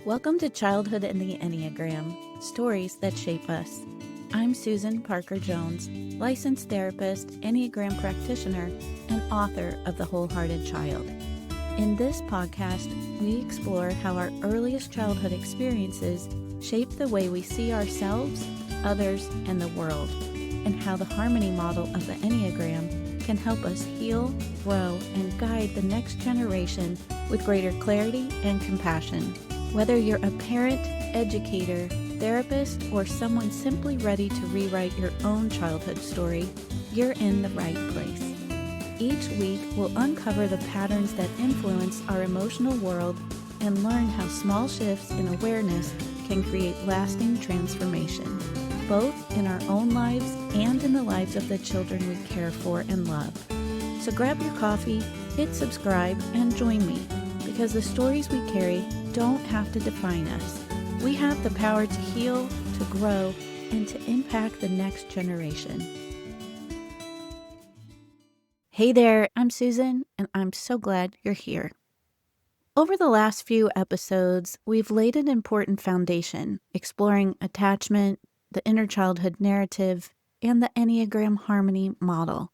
Welcome to Childhood and the Enneagram, stories that shape us. I'm Susan Parker Jones, licensed therapist, Enneagram practitioner, and author of The Wholehearted Child. In this podcast, we explore how our earliest childhood experiences shape the way we see ourselves, others, and the world, and how the harmony model of the Enneagram can help us heal, grow, and guide the next generation with greater clarity and compassion. Whether you're a parent, educator, therapist, or someone simply ready to rewrite your own childhood story, you're in the right place. Each week, we'll uncover the patterns that influence our emotional world and learn how small shifts in awareness can create lasting transformation, both in our own lives and in the lives of the children we care for and love. So grab your coffee, hit subscribe, and join me, because the stories we carry don't have to define us. We have the power to heal, to grow, and to impact the next generation. Hey there, I'm Susan, and I'm so glad you're here. Over the last few episodes, we've laid an important foundation, exploring attachment, the inner childhood narrative, and the Enneagram Harmony model.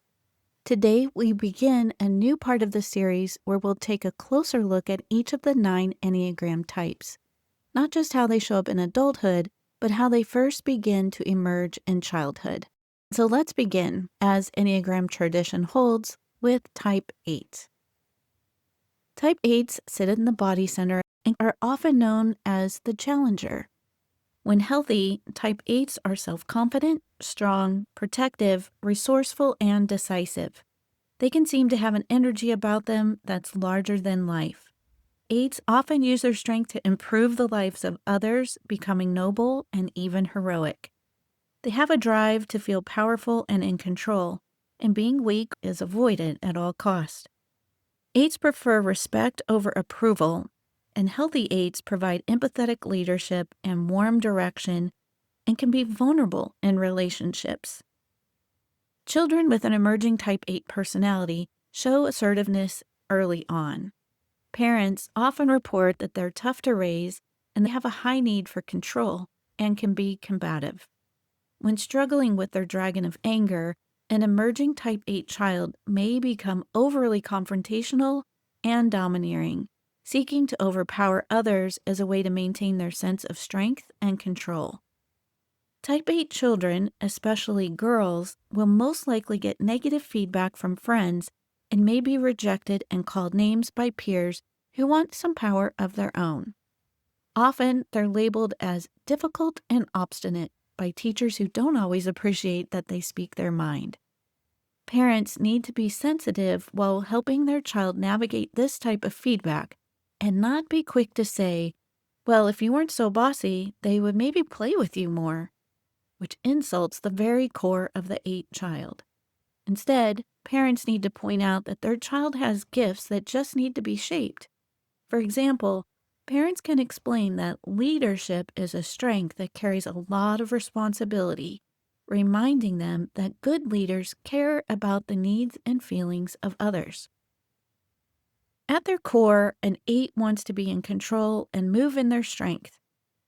Today, we begin a new part of the series where we'll take a closer look at each of the 9 Enneagram types. Not just how they show up in adulthood, but how they first begin to emerge in childhood. So let's begin, as Enneagram tradition holds, with Type 8. Type 8s sit in the body center and are often known as the challenger. When healthy, Type 8s are self-confident, strong, protective, resourceful, and decisive. They can seem to have an energy about them that's larger than life. 8s often use their strength to improve the lives of others, becoming noble and even heroic. They have a drive to feel powerful and in control, and being weak is avoided at all costs. 8s prefer respect over approval, and healthy 8s provide empathetic leadership and warm direction and can be vulnerable in relationships. Children with an emerging Type 8 personality show assertiveness early on. Parents often report that they're tough to raise and they have a high need for control and can be combative. When struggling with their dragon of anger, an emerging Type 8 child may become overly confrontational and domineering, seeking to overpower others as a way to maintain their sense of strength and control. Type 8 children, especially girls, will most likely get negative feedback from friends and may be rejected and called names by peers who want some power of their own. Often, they're labeled as difficult and obstinate by teachers who don't always appreciate that they speak their mind. Parents need to be sensitive while helping their child navigate this type of feedback and not be quick to say, well, if you weren't so bossy, they would maybe play with you more, which insults the very core of the 8 child. Instead, parents need to point out that their child has gifts that just need to be shaped. For example, parents can explain that leadership is a strength that carries a lot of responsibility, reminding them that good leaders care about the needs and feelings of others. At their core, an 8 wants to be in control and move in their strength.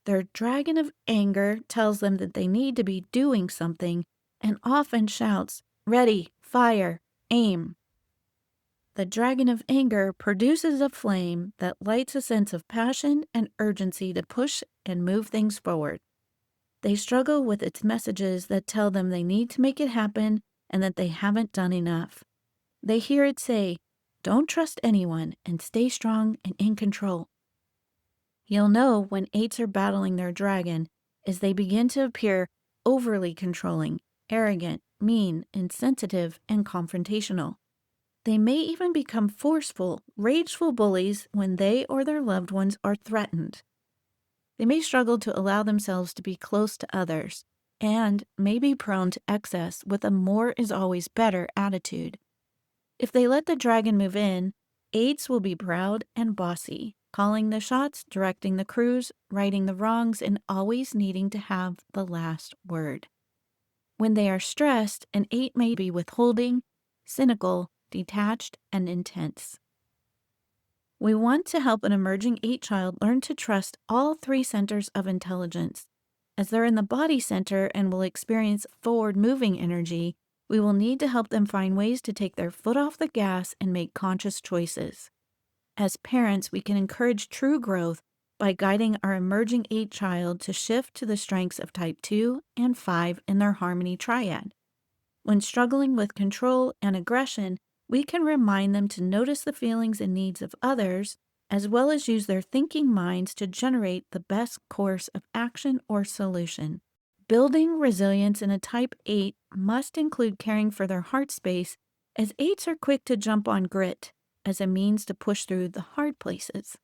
Their dragon of anger tells them that they need to be doing something and often shouts, "Ready, fire, aim." The dragon of anger produces a flame that lights a sense of passion and urgency to push and move things forward. They struggle with its messages that tell them they need to make it happen and that they haven't done enough. They hear it say, "Don't trust anyone and stay strong and in control." You'll know when 8s are battling their dragon as they begin to appear overly controlling, arrogant, mean, insensitive, and confrontational. They may even become forceful, rageful bullies when they or their loved ones are threatened. They may struggle to allow themselves to be close to others and may be prone to excess with a more is always better attitude. If they let the dragon move in, 8s will be proud and bossy, calling the shots, directing the crews, righting the wrongs, and always needing to have the last word. When they are stressed, an 8 may be withholding, cynical, detached, and intense. We want to help an emerging 8 child learn to trust all 3 centers of intelligence. As they're in the body center and will experience forward moving energy, we will need to help them find ways to take their foot off the gas and make conscious choices. As parents, we can encourage true growth by guiding our emerging 8 child to shift to the strengths of type 2 and 5 in their harmony triad. When struggling with control and aggression, we can remind them to notice the feelings and needs of others, as well as use their thinking minds to generate the best course of action or solution. Building resilience in a type 8 must include caring for their heart space, as 8s are quick to jump on grit as a means to push through the hard places.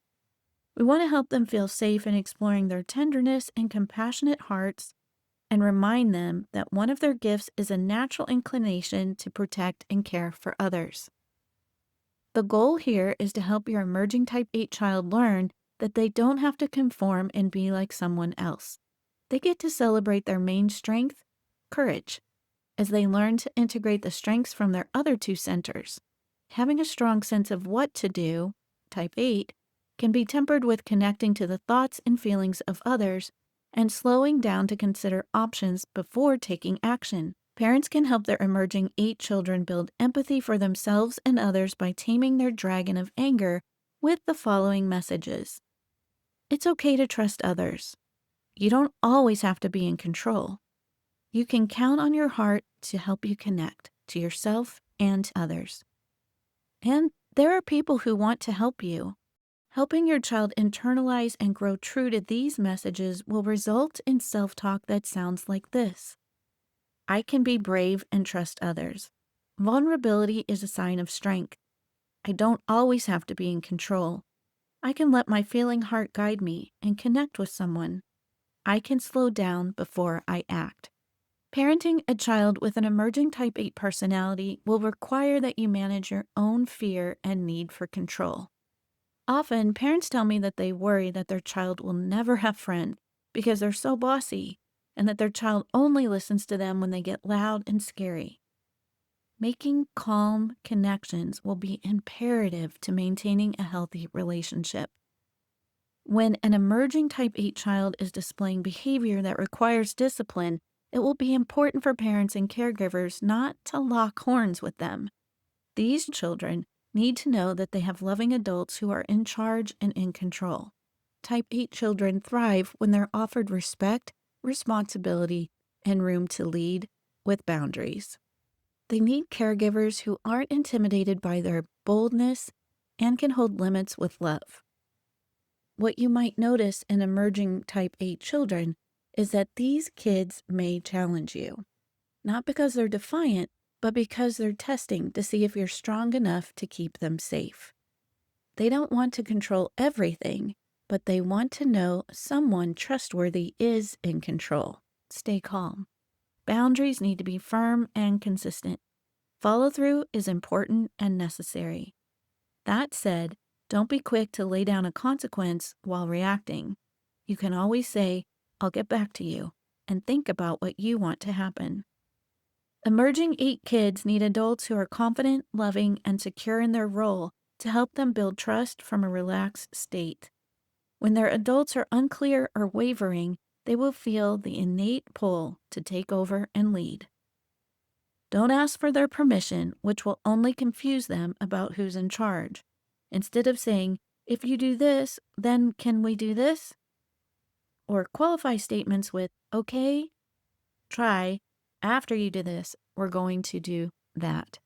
We want to help them feel safe in exploring their tenderness and compassionate hearts and remind them that one of their gifts is a natural inclination to protect and care for others. The goal here is to help your emerging type 8 child learn that they don't have to conform and be like someone else. They get to celebrate their main strength, courage, as they learn to integrate the strengths from their other 2 centers. Having a strong sense of what to do, type 8, can be tempered with connecting to the thoughts and feelings of others and slowing down to consider options before taking action. Parents can help their emerging 8 children build empathy for themselves and others by taming their dragon of anger with the following messages. It's okay to trust others. You don't always have to be in control. You can count on your heart to help you connect to yourself and others. And there are people who want to help you. Helping your child internalize and grow true to these messages will result in self-talk that sounds like this. I can be brave and trust others. Vulnerability is a sign of strength. I don't always have to be in control. I can let my feeling heart guide me and connect with someone. I can slow down before I act. Parenting a child with an emerging type 8 personality will require that you manage your own fear and need for control. Often, parents tell me that they worry that their child will never have friends because they're so bossy, and that their child only listens to them when they get loud and scary. Making calm connections will be imperative to maintaining a healthy relationship. When an emerging type 8 child is displaying behavior that requires discipline, it will be important for parents and caregivers not to lock horns with them. These children need to know that they have loving adults who are in charge and in control. Type 8 children thrive when they're offered respect, responsibility, and room to lead with boundaries. They need caregivers who aren't intimidated by their boldness and can hold limits with love. What you might notice in emerging type 8 children is that these kids may challenge you, not because they're defiant, but because they're testing to see if you're strong enough to keep them safe. They don't want to control everything, but they want to know someone trustworthy is in control. Stay calm. Boundaries need to be firm and consistent. Follow-through is important and necessary. That said, don't be quick to lay down a consequence while reacting. You can always say, "I'll get back to you," and think about what you want to happen. Emerging 8 kids need adults who are confident, loving, and secure in their role to help them build trust from a relaxed state. When their adults are unclear or wavering, they will feel the innate pull to take over and lead. Don't ask for their permission, which will only confuse them about who's in charge. Instead of saying, "If you do this, then can we do this?" Or qualify statements with, "Okay, try, after you do this, we're going to do that."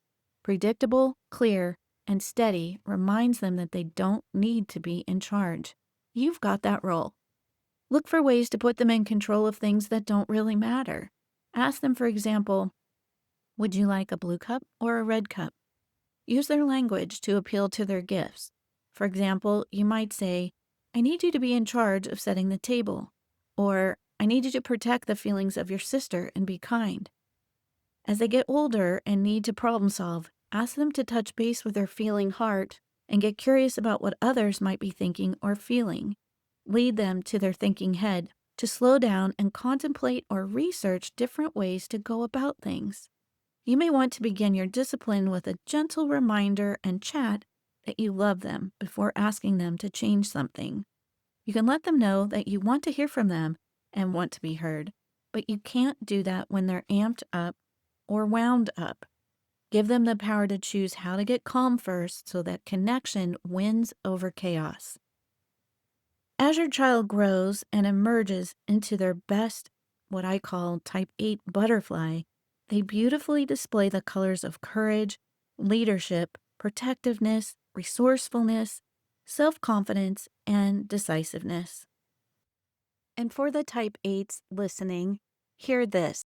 Predictable, clear, and steady reminds them that they don't need to be in charge. You've got that role. Look for ways to put them in control of things that don't really matter. Ask them, for example, "Would you like a blue cup or a red cup?" Use their language to appeal to their gifts. For example, you might say, "I need you to be in charge of setting the table," or "I need you to protect the feelings of your sister and be kind." As they get older and need to problem solve, ask them to touch base with their feeling heart and get curious about what others might be thinking or feeling. Lead them to their thinking head to slow down and contemplate or research different ways to go about things. You may want to begin your discipline with a gentle reminder and chat that you love them before asking them to change something. You can let them know that you want to hear from them and want to be heard, but you can't do that when they're amped up or wound up. Give them the power to choose how to get calm first so that connection wins over chaos. As your child grows and emerges into their best, what I call type 8 butterfly, they beautifully display the colors of courage, leadership, protectiveness, resourcefulness, self confidence, and decisiveness. And for the type 8s listening, hear this.